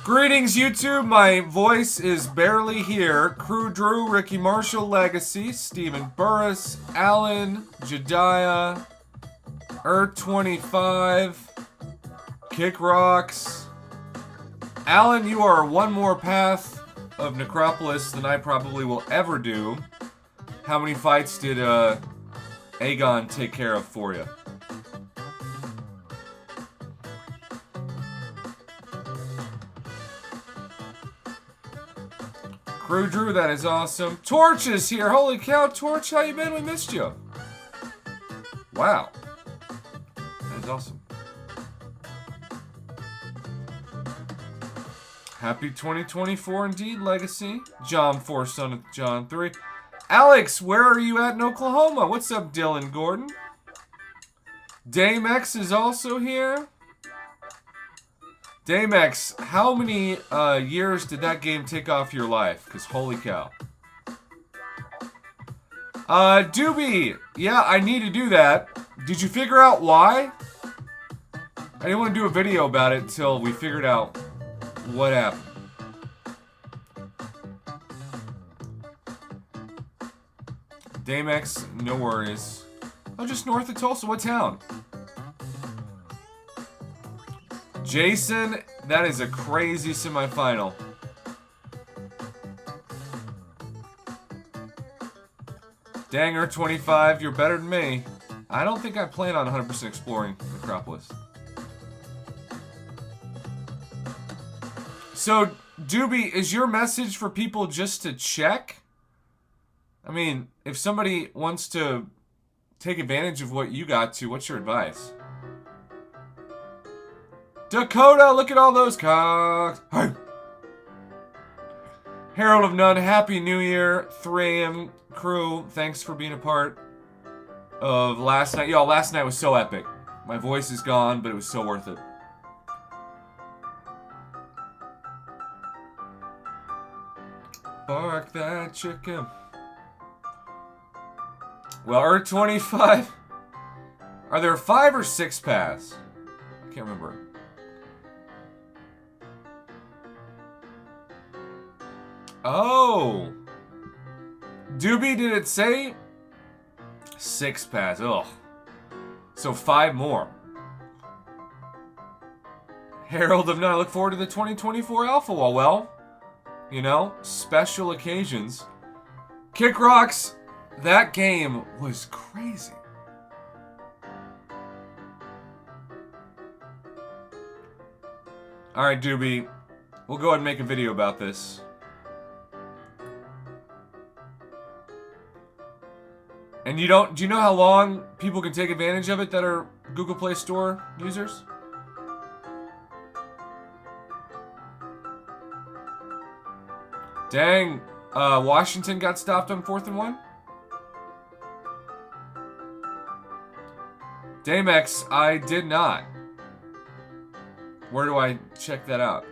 Greetings, YouTube. My voice is barely here. Crew Drew, Ricky Marshall, Legacy, Stephen Burris, Alan, Jediah, 25, Kick Rocks. Alan, you are one more path of Necropolis than I probably will ever do. How many fights did Aegon take care of for you? Crew Drew, that is awesome. Torch is here. Holy cow, Torch, how you been? We missed you. Wow. That is awesome. Happy 2024 indeed, Legacy. John 4, son of John 3. Alex, where are you at in Oklahoma? What's up, Dylan Gordon? Dame X is also here. Dame X, how many years did that game take off your life? Because holy cow. Doobie, yeah, I need to do that. Did you figure out why? I didn't want to do a video about it until we figured out what happened. Dame X, no worries. Oh, just north of Tulsa. What town? Jason, that is a crazy semifinal. Danger 25, you're better than me. I don't think I plan on 100% exploring Necropolis. So, Doobie, is your message for people just to check? I mean, if somebody wants to take advantage of what you got to, what's your advice? Dakota, look at all those cocks. Hey. Herald of None, Happy New Year. 3 AM crew, thanks for being a part of last night. Y'all, last night was so epic. My voice is gone, but it was so worth it. Bark that chicken. Well, Earth 25. Are there 5 or 6 paths? I can't remember. Oh. Doobie, did it say 6 paths? Ugh. So 5 more. Herald of None, I look forward to the 2024 Alpha Wall. Well, you know, special occasions. Kick Rocks, that game was crazy. Alright, Doobie, we'll go ahead and make a video about this. And do you know how long people can take advantage of it that are Google Play Store users? Dang, Washington got stopped on 4th and 1? Damex, I did not. Where do I check that out?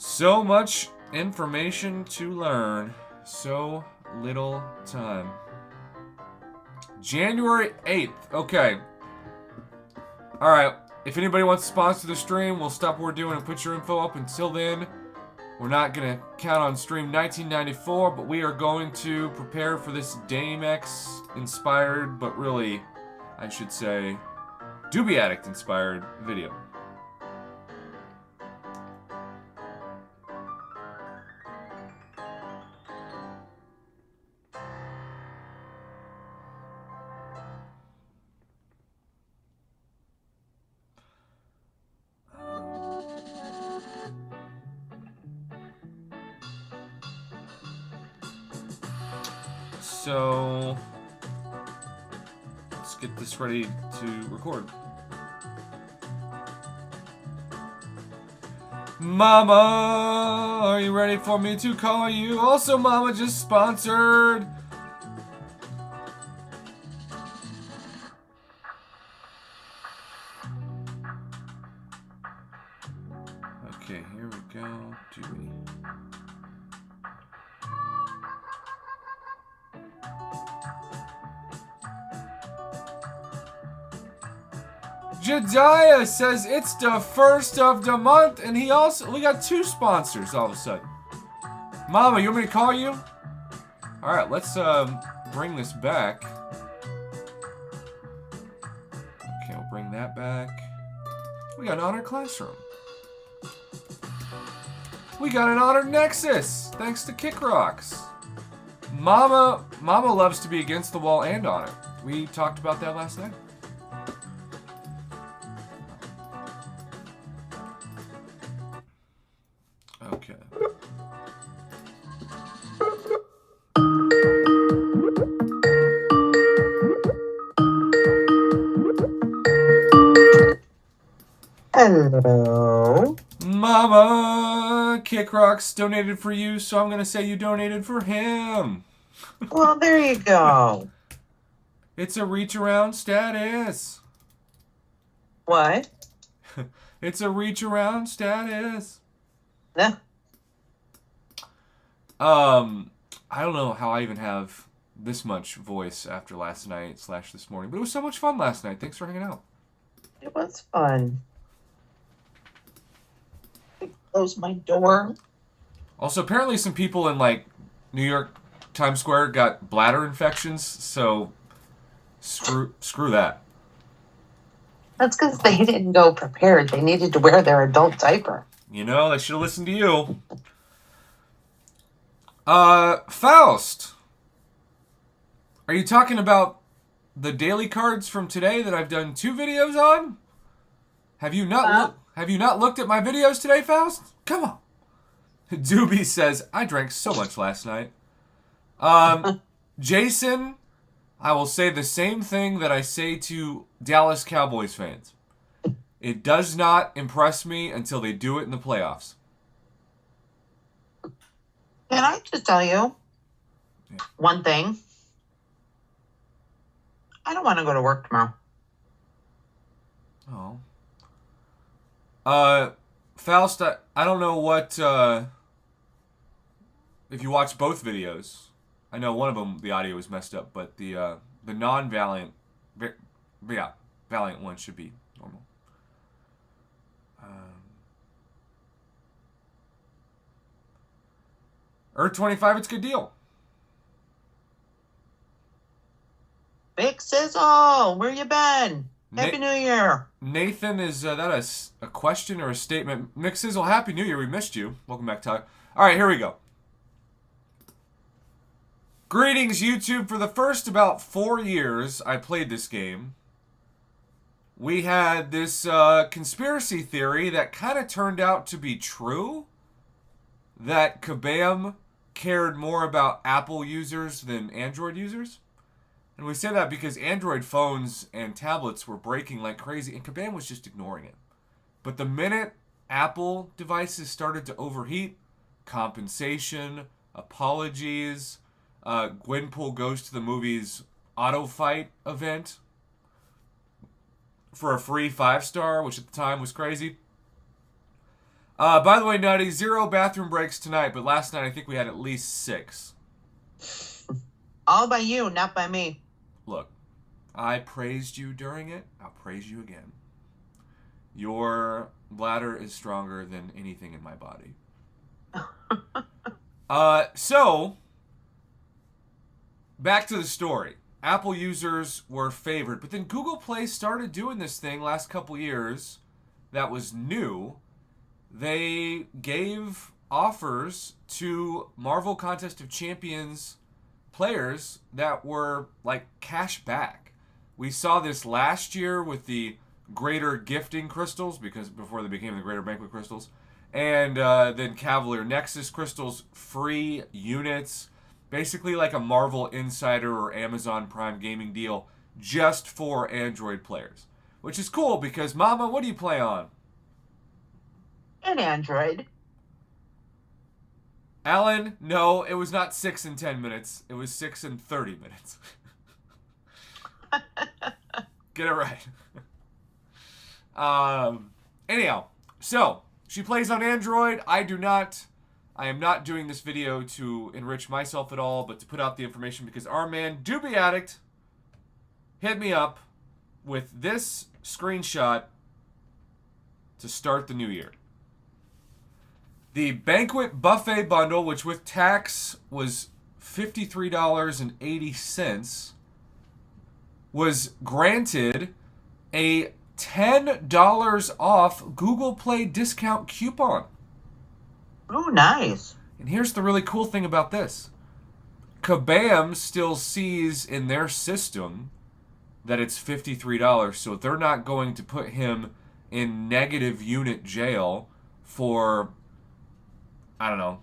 So much information to learn. So little time. January 8th. Okay. Alright. If anybody wants to sponsor the stream, we'll stop what we're doing and put your info up. Until then, we're not going to count on stream 1994, but we are going to prepare for this Dame X inspired, but really, I should say, Doobie Addict inspired video. So, let's get this ready to record. Mama, are you ready for me to call you? Also, Mama just sponsored. Okay, here we go. Dewey. Jediah says it's the first of the month, and we got 2 sponsors all of a sudden. Mama, you want me to call you? All right, let's bring this back. Okay, we'll bring that back. We got an honored classroom. We got an honored Nexus, thanks to Kick Rocks. Mama loves to be against the wall and on it. We talked about that last night. Okay. Hello. Mama, Kick Rocks donated for you, so I'm going to say you donated for him. Well, there you go. It's a reach around status. What? It's a reach around status. No. I don't know how I even have this much voice after last night / this morning, but it was so much fun last night. Thanks for hanging out. It was fun. Close my door. Also, apparently some people in, like, New York Times Square got bladder infections, so screw that. That's because they didn't go prepared. They needed to wear their adult diaper. You know, they should have listened to you. Faust. Are you talking about the daily cards from today that I've done 2 videos on? Have you not looked at my videos today, Faust? Come on. Doobie says, I drank so much last night. Jason, I will say the same thing that I say to Dallas Cowboys fans. It does not impress me until they do it in the playoffs. Can I just tell you one thing? I don't want to go to work tomorrow. Oh. Faust, I don't know what, if you watch both videos, I know one of them, the audio was messed up, but the non-Valiant, Valiant one should be normal. Earth 25, it's a good deal. Big Sizzle, where you been? Happy New Year. Nathan, is that a question or a statement? Nick Sizzle, Happy New Year. We missed you. Welcome back, Ty. All right, here we go. Greetings, YouTube. For the first about 4 years I played this game, we had this conspiracy theory that kind of turned out to be true, that Kabam cared more about Apple users than Android users. And we say that because Android phones and tablets were breaking like crazy, and Kabam was just ignoring it. But the minute Apple devices started to overheat, compensation, apologies, Gwenpool goes to the movies auto fight event for a free 5-star, which at the time was crazy. By the way, Nutty, 0 bathroom breaks tonight, but last night I think we had at least 6. All by you, not by me. Look, I praised you during it. I'll praise you again. Your bladder is stronger than anything in my body. So, back to the story. Apple users were favored, but then Google Play started doing this thing last couple years that was new. They gave offers to Marvel Contest of Champions players that were like cash back. We saw this last year with the Greater Gifting Crystals, because before they became the Greater Banquet Crystals, and then Cavalier Nexus Crystals, free units, basically like a Marvel Insider or Amazon Prime gaming deal just for Android players, which is cool because, Mama, what do you play on? An Android. Alan, no, it was not 6 and 10 minutes. It was 6 and 30 minutes. Get it right. Anyhow, so she plays on Android. I do not. I am not doing this video to enrich myself at all, but to put out the information because our man, Doobie Addict, hit me up with this screenshot to start the new year. The banquet buffet bundle, which with tax was $53.80, was granted a $10 off Google Play discount coupon. Oh, nice. And here's the really cool thing about this. Kabam still sees in their system that it's $53, so they're not going to put him in negative unit jail for, I don't know,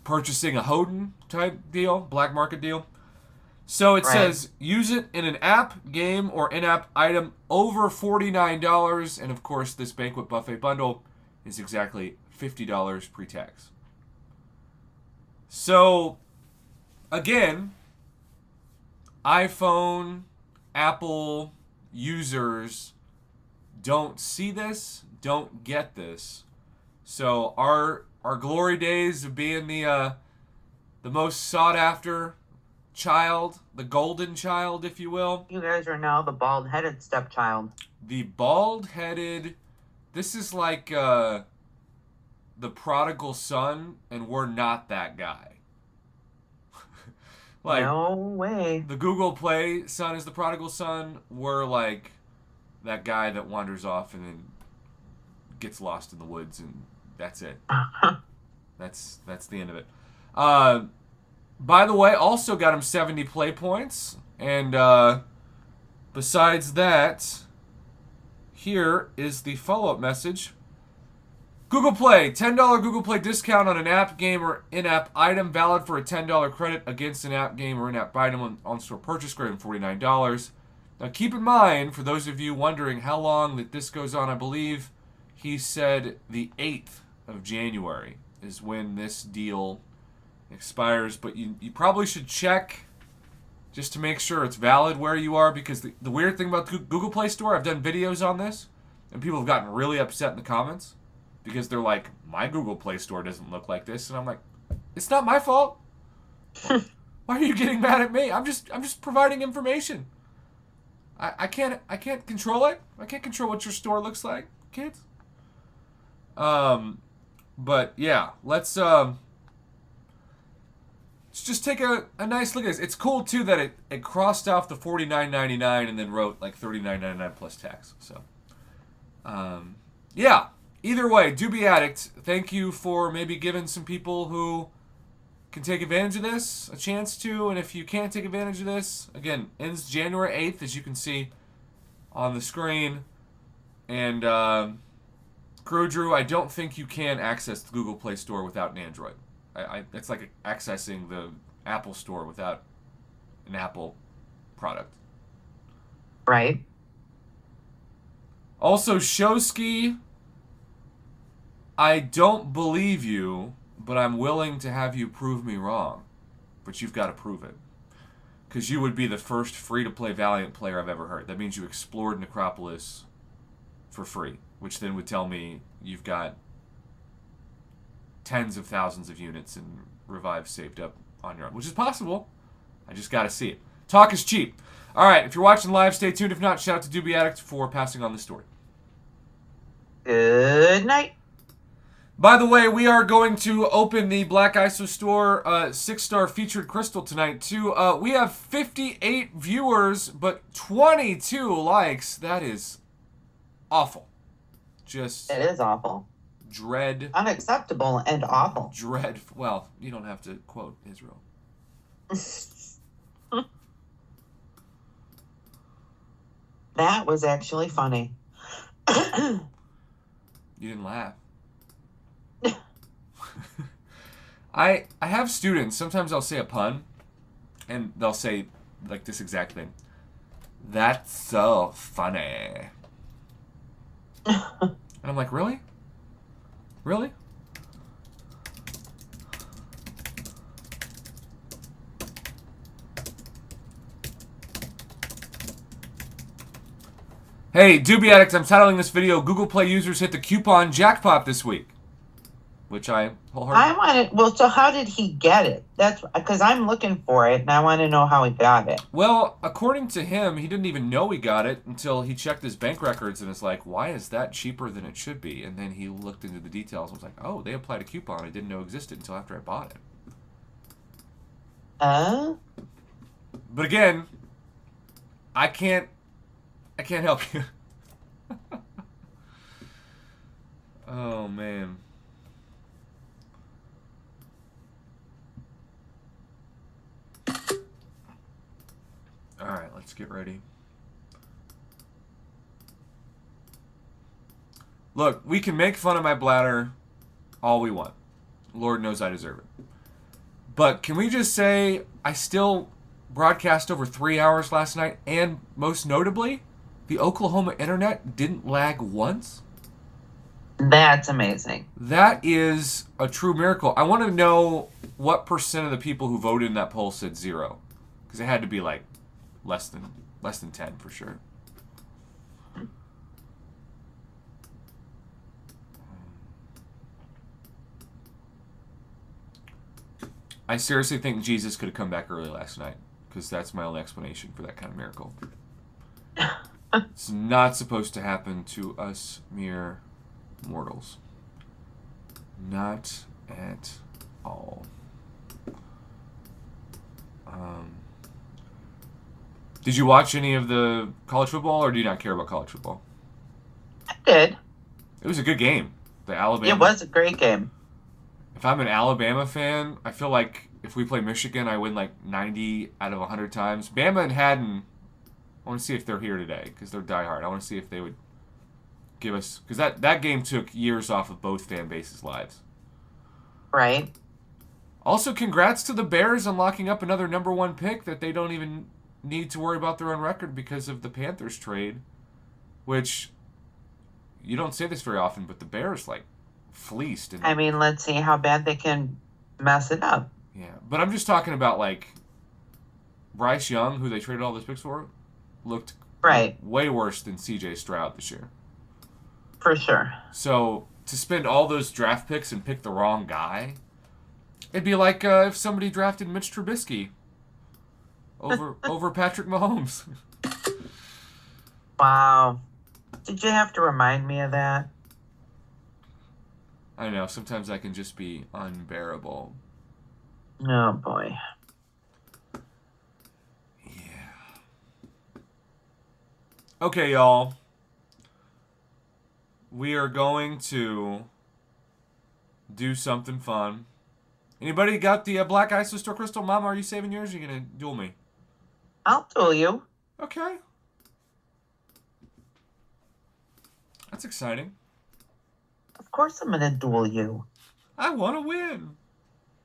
purchasing a Hoden type deal, black market deal. So it says, use it in an app, game, or in-app item over $49. And of course, this banquet buffet bundle is exactly $50 pre-tax. So, again, iPhone, Apple users don't see this, don't get this. So our glory days of being the most sought after child, the golden child, if you will. You guys are now the bald-headed stepchild. The bald-headed. This is like the prodigal son, and we're not that guy. Like, no way. The Google Play son is the prodigal son. We're like that guy that wanders off and then gets lost in the woods, and that's it. That's the end of it. By the way, also got him 70 play points. And besides that, here is the follow-up message. Google Play, $10 Google Play discount on an app, game, or in-app item, valid for a $10 credit against an app, game, or in-app item on store purchase greater than $49. Now keep in mind, for those of you wondering how long that this goes on, I believe he said the 8th of January is when this deal expires. But you probably should check just to make sure it's valid where you are, because the weird thing about the Google Play Store, I've done videos on this, and people have gotten really upset in the comments. Because they're like, my Google Play Store doesn't look like this. And I'm like, it's not my fault. Why are you getting mad at me? I'm just providing information. I can't control it. I can't control what your store looks like, kids. But yeah, let's just take a nice look at this. It's cool too that it crossed off the $49.99 and then wrote like $39.99 plus tax. So yeah. Either way, Doobie Addict, thank you for maybe giving some people who can take advantage of this a chance to. And if you can't take advantage of this, again, ends January 8th, as you can see on the screen. And Crew Drew, I don't think you can access the Google Play Store without an Android. It's like accessing the Apple Store without an Apple product. Right. Also, Showski, I don't believe you, but I'm willing to have you prove me wrong. But you've got to prove it. Because you would be the first free-to-play Valiant player I've ever heard. That means you explored Necropolis for free, which then would tell me you've got tens of thousands of units and revives saved up on your own, which is possible. I just got to see it. Talk is cheap. All right, if you're watching live, stay tuned. If not, shout out to Doobie Addict for passing on the story. Good night. By the way, we are going to open the Black ISO Store 6-star featured crystal tonight, too. We have 58 viewers, but 22 likes. That is awful. Just... It is awful. Dread. Unacceptable and awful. Dread. Well, you don't have to quote Israel. That was actually funny. You didn't laugh. I have students, sometimes I'll say a pun, and they'll say, like, this exact thing. That's so funny. And I'm like, really? Really? Hey, Doobie Addict, I'm titling this video, Google Play users hit the coupon jackpot this week. which I wholeheartedly... I want to. Well, so how did he get it? That's because I'm looking for it, and I want to know how he got it. Well, according to him, he didn't even know he got it until he checked his bank records and it's like, why is that cheaper than it should be? And then he looked into the details and was like, oh, they applied a coupon I didn't know existed until after I bought it. But again, I can't help you. Oh, man. Alright, let's get ready. Look, we can make fun of my bladder all we want. Lord knows I deserve it. But can we just say I still broadcast over 3 hours last night, and most notably, the Oklahoma internet didn't lag once? That's amazing. That is a true miracle. I want to know what percent of the people who voted in that poll said 0. Because it had to be like less than 10 for sure. I seriously think Jesus could have come back early last night, because that's my only explanation for that kind of miracle. It's not supposed to happen to us mere mortals. Not at all. Did you watch any of the college football, or do you not care about college football? I did. It was a good game. The Alabama. It was a great game. If I'm an Alabama fan, I feel like if we play Michigan, I win like 90 out of 100 times. Bama and Haddon, I want to see if they're here today, because they're diehard. I want to see if they would give us... Because that game took years off of both fan bases' lives. Right. Also, congrats to the Bears on locking up another number 1 pick that they don't even need to worry about their own record because of the Panthers trade, which you don't say this very often, but the Bears, like, fleeced. And, I mean, let's see how bad they can mess it up. yeah, but I'm just talking about, like, Bryce Young, who they traded all those picks for, looked right way worse than C.J. Stroud this year. For sure. So to spend all those draft picks and pick the wrong guy, it'd be like if somebody drafted Mitch Trubisky over Patrick Mahomes. Wow. Did you have to remind me of that? I know, sometimes I can just be unbearable. Oh, boy. Yeah. Okay, y'all. We are going to do something fun. Anybody got the Black Ice Store Crystal? Mama, are you saving yours, or are you going to duel me? I'll duel you. Okay. That's exciting. Of course I'm going to duel you. I want to win.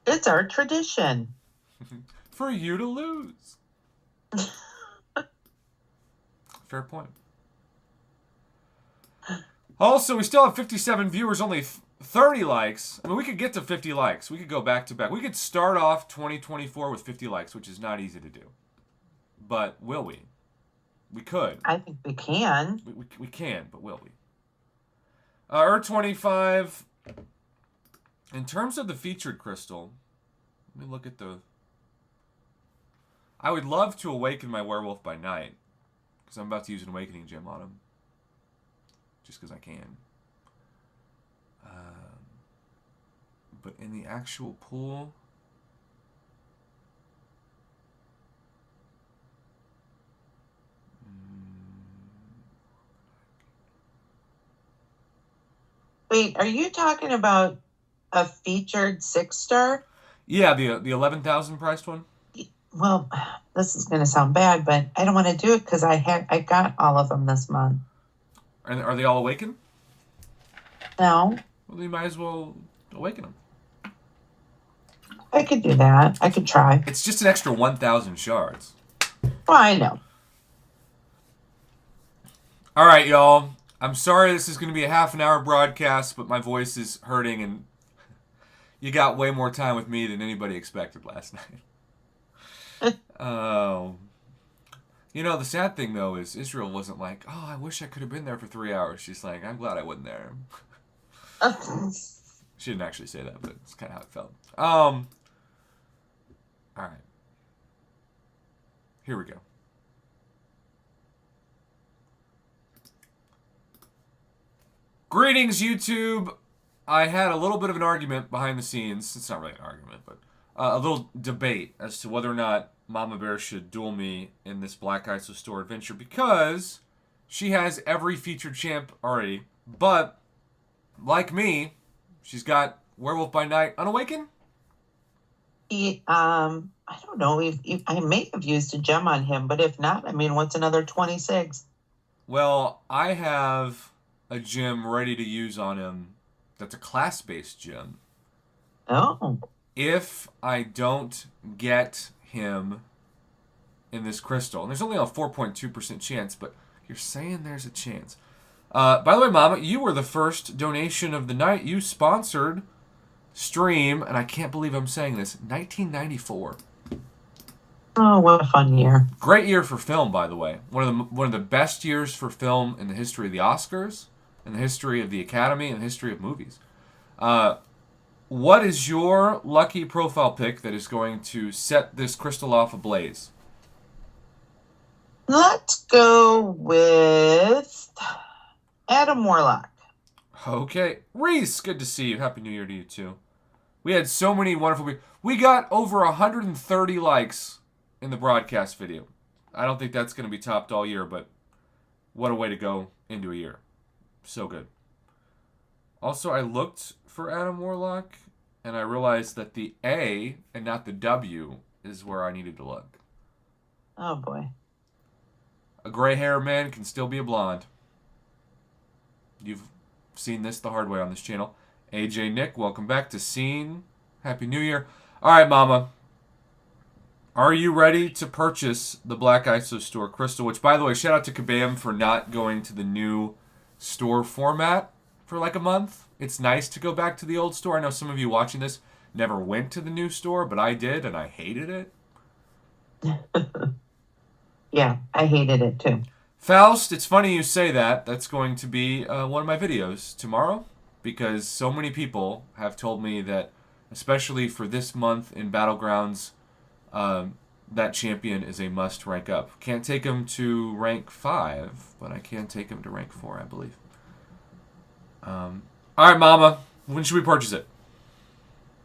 It's our tradition. For you to lose. Fair point. Also, we still have 57 viewers, only 30 likes. I mean, we could get to 50 likes. We could go back to back. We could start off 2024 with 50 likes, which is not easy to do. But will we? We could. I think we can. We can, but will we? Earth 25. In terms of the featured crystal, let me look at the... I would love to awaken my werewolf by night, because I'm about to use an awakening gem on him. Just because I can. But in the actual pool... Wait, are you talking about a featured 6-star? Yeah, the 11,000 priced one. Well, this is going to sound bad, but I don't want to do it because I got all of them this month. Are they all awakened? No. Well, you might as well awaken them. I could do that. I could try. It's just an extra 1,000 shards. Well, I know. All right, y'all. I'm sorry this is going to be a half-an-hour broadcast, but my voice is hurting, and you got way more time with me than anybody expected last night. Oh. You know, the sad thing, though, is Israel wasn't like, oh, I wish I could have been there for 3 hours. She's like, I'm glad I wasn't there. She didn't actually say that, but it's kind of how it felt. All right. Here we go. Greetings, YouTube. I had a little bit of an argument behind the scenes. It's not really an argument, but a little debate as to whether or not Mama Bear should duel me in this Black ISO store adventure because she has every featured champ already. But, like me, she's got Werewolf by Night Unawakened. I don't know. I may have used a gem on him, but if not, I mean, what's another 26? Well, I have a gem ready to use on him that's a class-based gem. Oh. If I don't get him in this crystal, and there's only a 4.2% chance, but you're saying there's a chance. By the way, Mama, you were the first donation of the night. You sponsored stream, and I can't believe I'm saying this, 1994. Oh, what a fun year. Great year for film, by the way. One of the best years for film in the history of the Oscars, in the history of the Academy, in the history of movies. What is your lucky profile pick that is going to set this crystal off ablaze? Let's go with Adam Warlock. Okay. Reese, good to see you. Happy New Year to you, too. We had so many wonderful people. We got over 130 likes in the broadcast video. I don't think that's going to be topped all year, but what a way to go into a year. So good. Also, I looked for Adam Warlock, and I realized that the A and not the W is where I needed to look. Oh, boy. A gray hair man can still be a blonde. You've seen this the hard way on this channel. AJ Nick, welcome back to Scene. Happy New Year. All right, Mama. Are you ready to purchase the Black ISO store crystal? Which, by the way, shout out to Kabam for not going to the new store format for like a month. It's nice to go back to the old store. I know some of you watching this never went to the new store, but I did, and I hated it. Yeah, I hated it too. Faust, it's funny you say that. That's going to be one of my videos tomorrow because so many people have told me that, especially for this month in Battlegrounds, that champion is a must rank up. Can't take him to rank 5, but I can take him to rank 4, I believe. All right, Mama. When should we purchase it?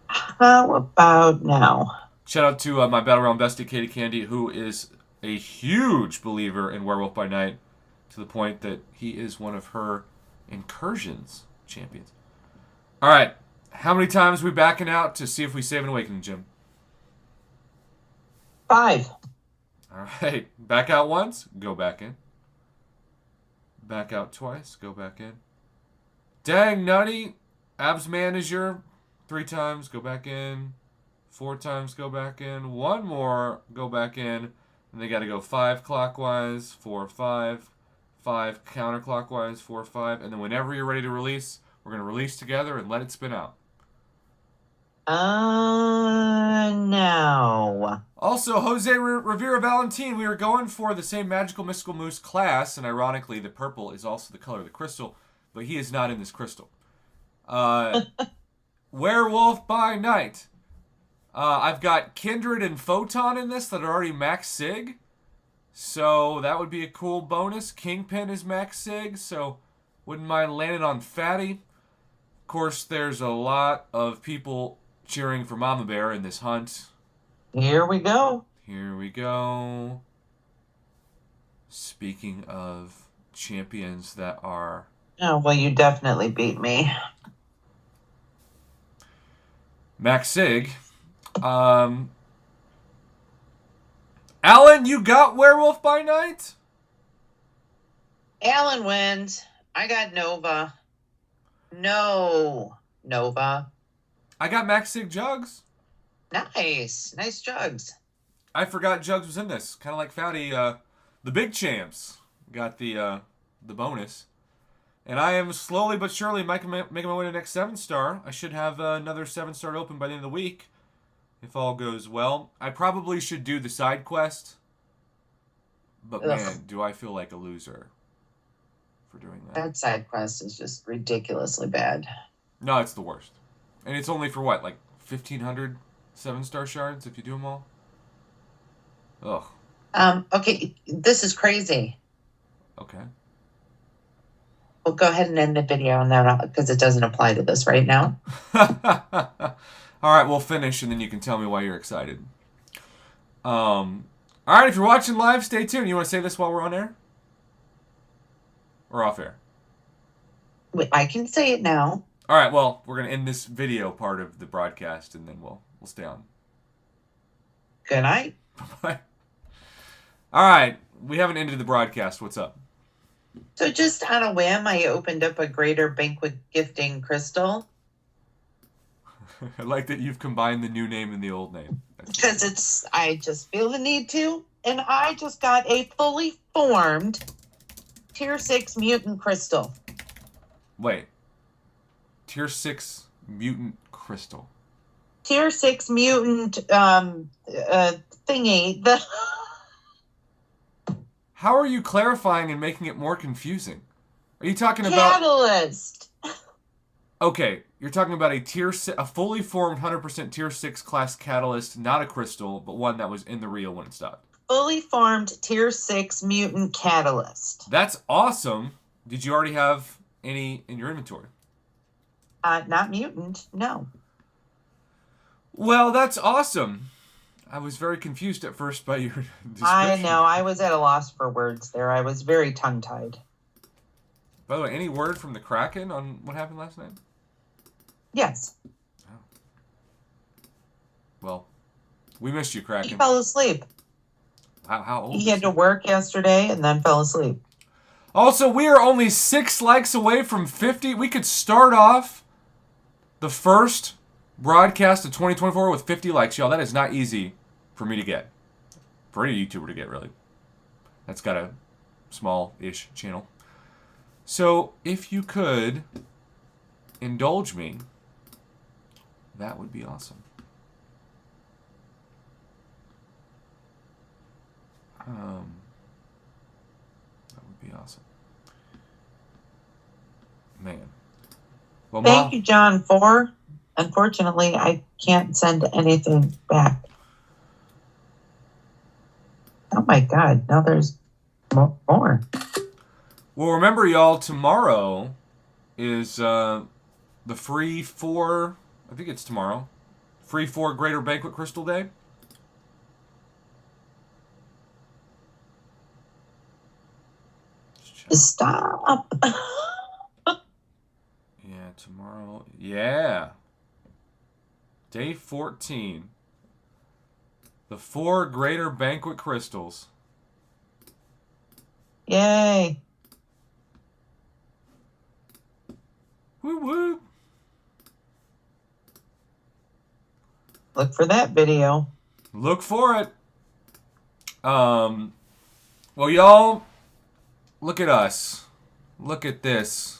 How about now? Shout out to my Battle Realm bestie, Katie Candy, who is a huge believer in Werewolf by Night to the point that he is one of her incursions champions. All right. How many times are we backing out to see if we save an awakening, Jim? 5. All right. Back out once, go back in. Back out twice, go back in. Dang, nutty. Abs manager. 3 times, go back in. 4 times, go back in. 1 more, go back in. And they got to go 5 clockwise, 4, 5. 5 counterclockwise, 4, 5. And then whenever you're ready to release, we're going to release together and let it spin out. Now. Also, Jose Rivera Valentin, we were going for the same Magical Mystical Moose class, and ironically, the purple is also the color of the crystal, but he is not in this crystal. Werewolf by Night. I've got Kindred and Photon in this that are already max sig, so that would be a cool bonus. Kingpin is max sig, so wouldn't mind landing on Fatty. Of course, there's a lot of people cheering for Mama Bear in this hunt. Here we go. Here we go. Speaking of champions that are... Oh, well, you definitely beat me. Max Sig. Alan, you got Werewolf by Night? Alan wins. I got Nova. No, Nova. I got Max Sig Jugs. Nice. Nice jugs. I forgot Jugs was in this. Kind of like Fatty. The big champs got the bonus. And I am slowly but surely making my way to the next 7-star. I should have another 7-star open by the end of the week, if all goes well. I probably should do the side quest. But Ugh. man, do I feel like a loser for doing that. That side quest is just ridiculously bad. No, it's the worst. And it's only for what, like 1,500 7-star shards if you do them all? Ugh. Okay, this is crazy. Okay. We'll go ahead and end the video on that because it doesn't apply to this right now. All right, we'll finish and then you can tell me why you're excited. All right, if you're watching live, stay tuned. You want to say this while we're on air? Or off air? Wait, I can say it now. All right, well, we're going to end this video part of the broadcast and then we'll stay on. Good night. Bye-bye. All right, we haven't ended the broadcast. What's up? So just on a whim, I opened up a Greater Banquet Gifting crystal. I like that you've combined the new name and the old name. Because I just feel the need to. And I just got a fully formed Tier 6 mutant crystal. Wait. Tier 6 mutant crystal. Tier 6 mutant thingy. How are you clarifying and making it more confusing? Are you talking about... Catalyst. Okay, you're talking about a fully formed 100% Tier 6 class catalyst, not a crystal, but one that was in the reel when it stopped. Fully formed Tier 6 mutant catalyst. That's awesome. Did you already have any in your inventory? Not mutant, no. Well, that's awesome. I was very confused at first by your description. I know. I was at a loss for words there. I was very tongue-tied. By the way, any word from the Kraken on what happened last night? Yes. Oh. Well, we missed you, Kraken. He fell asleep. How old? He had to work yesterday and then fell asleep. Also, we are only 6 likes away from 50. We could start off the first broadcast of 2024 with 50 likes, y'all. That is not easy for me to get. For any YouTuber to get, really. That's got a small-ish channel. So, if you could indulge me, that would be awesome. That would be awesome. Man. Well, Thank you, John, for... Unfortunately, I can't send anything back. Oh my God, now there's more. Well, remember, y'all, tomorrow is the free 4, I think it's tomorrow, free 4 Greater Banquet Crystal Day. Stop. Yeah, tomorrow. Yeah. Day 14. The 4 Greater Banquet Crystals. Yay. Woo woo. Look for that video. Look for it. Well, y'all, look at us. Look at this.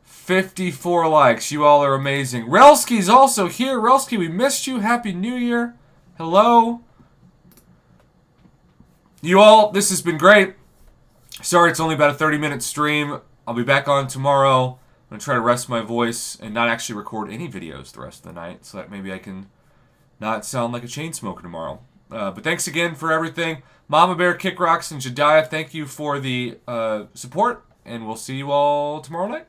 54 likes. You all are amazing. Relski's also here. Relski, we missed you. Happy New Year. Hello. You all, this has been great. Sorry it's only about a 30-minute stream. I'll be back on tomorrow. I'm going to try to rest my voice and not actually record any videos the rest of the night so that maybe I can not sound like a chain smoker tomorrow. But thanks again for everything. Mama Bear, Kick Rocks, and Jediah, thank you for the support, and we'll see you all tomorrow night.